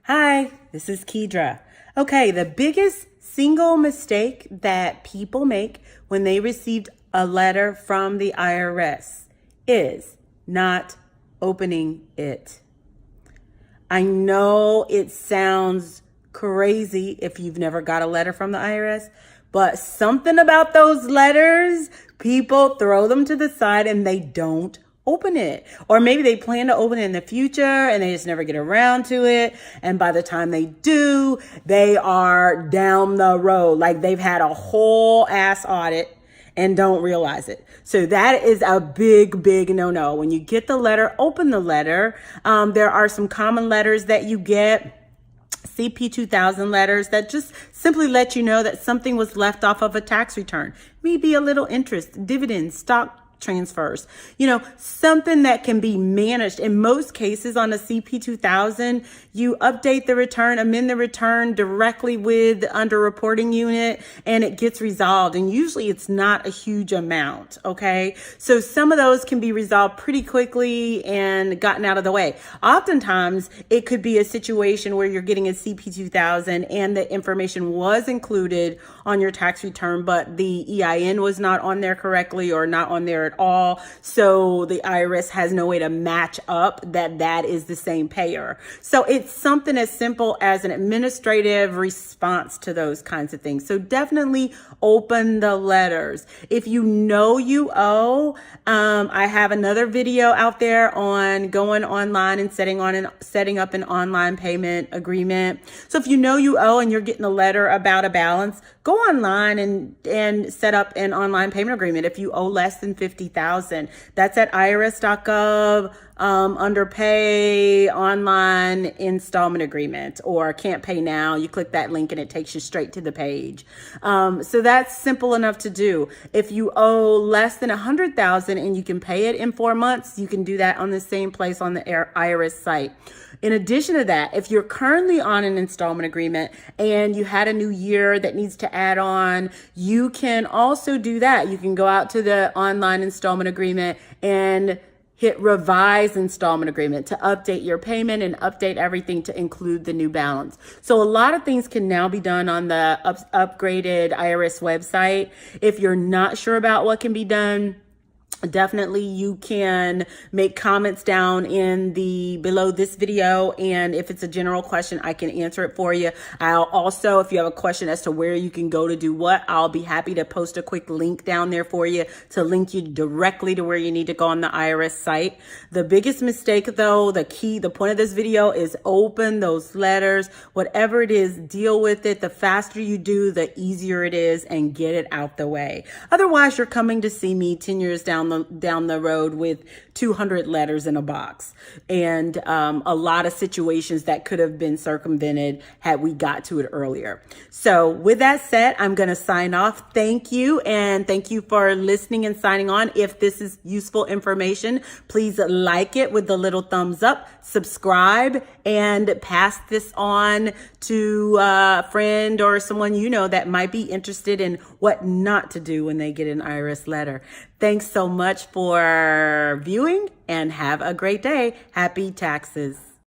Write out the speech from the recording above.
Hi, this is Kedra. Okay, the biggest single mistake that people make when they received a letter from the IRS is not opening it. I know it sounds crazy if you've never got a letter from the IRS, but something about those letters, people throw them to the side and they don't open it. Or maybe they plan to open it in the future and they just never get around to it. And by the time they do, they are down the road. Like they've had a whole ass audit and don't realize it. So that is a big no-no. When you get the letter, open the letter. There are some common letters that you get, CPA 2000 letters that just simply let you know that something was left off of a tax return. Maybe a little interest, dividends, stock transfers, something that can be managed. In most cases on a CPA 2000, you update the return, amend the return directly with the underreporting unit, and it gets resolved. And usually it's not a huge amount, okay? So some of those can be resolved pretty quickly and gotten out of the way. Oftentimes, it could be a situation where you're getting a CPA 2000 and the information was included on your tax return, but the EIN was not on there correctly or not on there at all. So the IRS has no way to match up that is the same payer. So it's something as simple as an administrative response to those kinds of things. So definitely open the letters. If you know you owe, I have another video out there on going online and setting up an online payment agreement. So if you know you owe and you're getting a letter about a balance, go online and set up an online payment agreement. If you owe less than $50,000, that's at irs.gov, under pay online installment agreement, or can't pay now. You click that link and it takes you straight to the page. So that's simple enough to do. If you owe less than $100,000 and you can pay it in 4 months, you can do that on the same place on the IRS site. In addition to that, if you're currently on an installment agreement and you had a new year that needs to add on, you can also do that. You can go out to the online installment agreement and hit revise installment agreement to update your payment and update everything to include the new balance. So a lot of things can now be done on the upgraded IRS website. If you're not sure about what can be done, definitely you can make comments down in below this video, and if it's a general question, I can answer it for you. I'll also, if you have a question as to where you can go to do what, I'll be happy to post a quick link down there for you to link you directly to where you need to go on the IRS site. The biggest mistake though, the point of this video is open those letters. Whatever it is, deal with it. The faster you do, the easier it is, and get it out the way. Otherwise, you're coming to see me 10 years down the road with 200 letters in a box and a lot of situations that could have been circumvented had we got to it earlier. So with that said, I'm going to sign off. Thank you, and thank you for listening and signing on. If this is useful information, please like it with the little thumbs up, subscribe, and pass this on to a friend or someone you know that might be interested in what not to do when they get an IRS letter. Thanks so much for viewing and have a great day. Happy taxes.